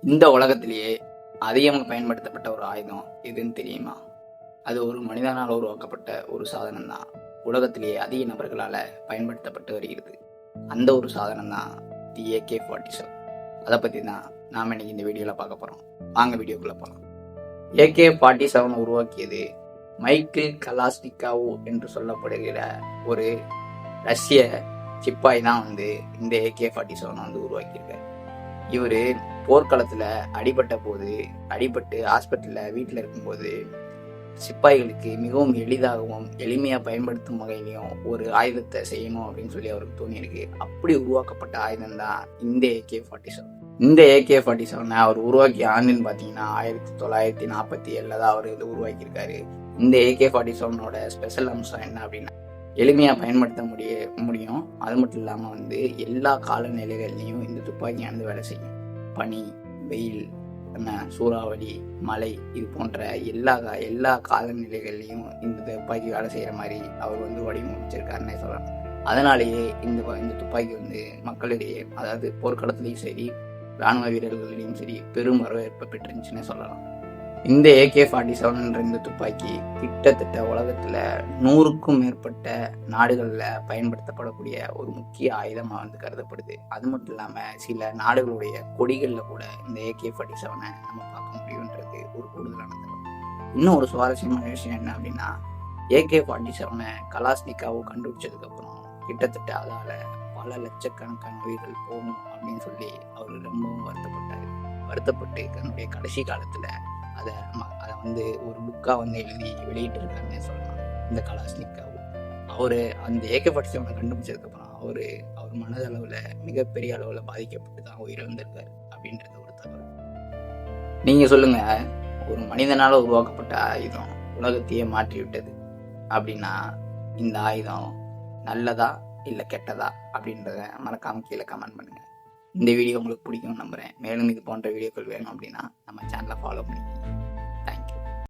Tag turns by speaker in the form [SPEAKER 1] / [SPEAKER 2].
[SPEAKER 1] இந்த உலகத்திலேயே அதிகமாக பயன்படுத்தப்பட்ட ஒரு ஆயுதம் எதுன்னு தெரியுமா? அது ஒரு மனிதனால் உருவாக்கப்பட்ட ஒரு சாதனம் தான். உலகத்திலேயே அதிக நபர்களால் பயன்படுத்தப்பட்டு வருகிறது. அந்த ஒரு சாதனம் தான் தி AK-47. அதை பற்றி தான் நாம் இன்னைக்கு இந்த வீடியோவில் பார்க்க போகிறோம். வாங்க வீடியோக்குள்ளே போகலாம். AK-47 உருவாக்கியது மைக்கேல் கலாஷ்னிகோவ் என்று சொல்லப்படுகிற ஒரு ரஷ்ய சிப்பாய் தான் இந்த AK-47 உருவாக்கியிருக்காரு. இவர் போர்க்களத்தில் அடிபட்டு ஹாஸ்பிட்டலில் வீட்டில் இருக்கும்போது சிப்பாய்களுக்கு மிகவும் எளிதாகவும் எளிமையாக பயன்படுத்தும் வகையிலையும் ஒரு ஆயுதத்தை செய்யணும் அப்படின்னு சொல்லி அவருக்கு தோணியிருக்கு. அப்படி உருவாக்கப்பட்ட ஆயுதம் தான் இந்த AK-47. இந்த AK-47 அவர் உருவாக்கிய ஆண்டுன்னு பார்த்தீங்கன்னா 1947 தான் அவர் இதை உருவாக்கியிருக்காரு. இந்த AK-47 ஸ்பெஷல் அம்சம் என்ன அப்படின்னா, எளிமையாக பயன்படுத்த முடியும். அது மட்டும் இல்லாமல் எல்லா காலநிலைகள்லையும் இந்த துப்பாக்கியானது வேலை செய்யும். பனி, வெயில், சூறாவளி, மழை, இது போன்ற எல்லா காலநிலைகள்லையும் இந்த துப்பாக்கி வேலை செய்கிற மாதிரி அவர் வடிவமைச்சிருக்காருன்னே சொல்லலாம். அதனாலேயே இந்த துப்பாக்கி மக்களிடையே, அதாவது போர்க்களத்துலேயும் சரி இராணுவ வீரர்களிடையும் சரி பெரும் வரவேற்பை பெற்றுருந்துச்சுன்னே சொல்லலாம். இந்த AK-47 இந்த துப்பாக்கி கிட்டத்தட்ட உலகத்தில் 100க்கும் மேற்பட்ட நாடுகளில் பயன்படுத்தப்படக்கூடிய ஒரு முக்கிய ஆயுதமாக கருதப்படுது. அது மட்டும் இல்லாமல் சில நாடுகளுடைய கொடிகளில் கூட இந்த AK-47 நம்ம பார்க்க முடியுன்றது ஒரு கூடுதலான தகவல். இன்னும் ஒரு சுவாரஸ்யமான விஷயம் என்ன அப்படின்னா, AK-47 கலாஷ்னிகோவ் கண்டுபிடிச்சதுக்கப்புறம் கிட்டத்தட்ட அதால் பல லட்சக்கணக்கான உயிர்கள் போகும் அப்படின்னு சொல்லி அவர் ரொம்பவும் வருத்தப்பட்டு தன்னுடைய கடைசி காலத்தில் அதை ஒரு புக்காக எழுதி வெளியிட்டு இருக்காருன்னே சொல்லலாம். இந்த கலாஷ்னிகோவ் அவர் அந்த AK-47 கண்டுபிடிச்சதுக்கப்புறம் அவர் மனதளவில் மிகப்பெரிய அளவில் பாதிக்கப்பட்டு தான் உயிரிழந்திருக்காரு அப்படின்றது ஒரு தகவல். நீங்கள் சொல்லுங்க, ஒரு மனிதனால் உருவாக்கப்பட்ட ஆயுதம் உலகத்தையே மாற்றிவிட்டது அப்படின்னா இந்த ஆயுதம் நல்லதா இல்லை கெட்டதா அப்படின்றத மறக்காம கீழே கமெண்ட் பண்ணுங்க. இந்த வீடியோ உங்களுக்கு பிடிக்கும்னு நம்புகிறேன். மேலும் இது போன்ற வீடியோக்கள் வேணும் அப்படின்னா நம்ம சேனலை ஃபாலோ பண்ணிக்கோங்க.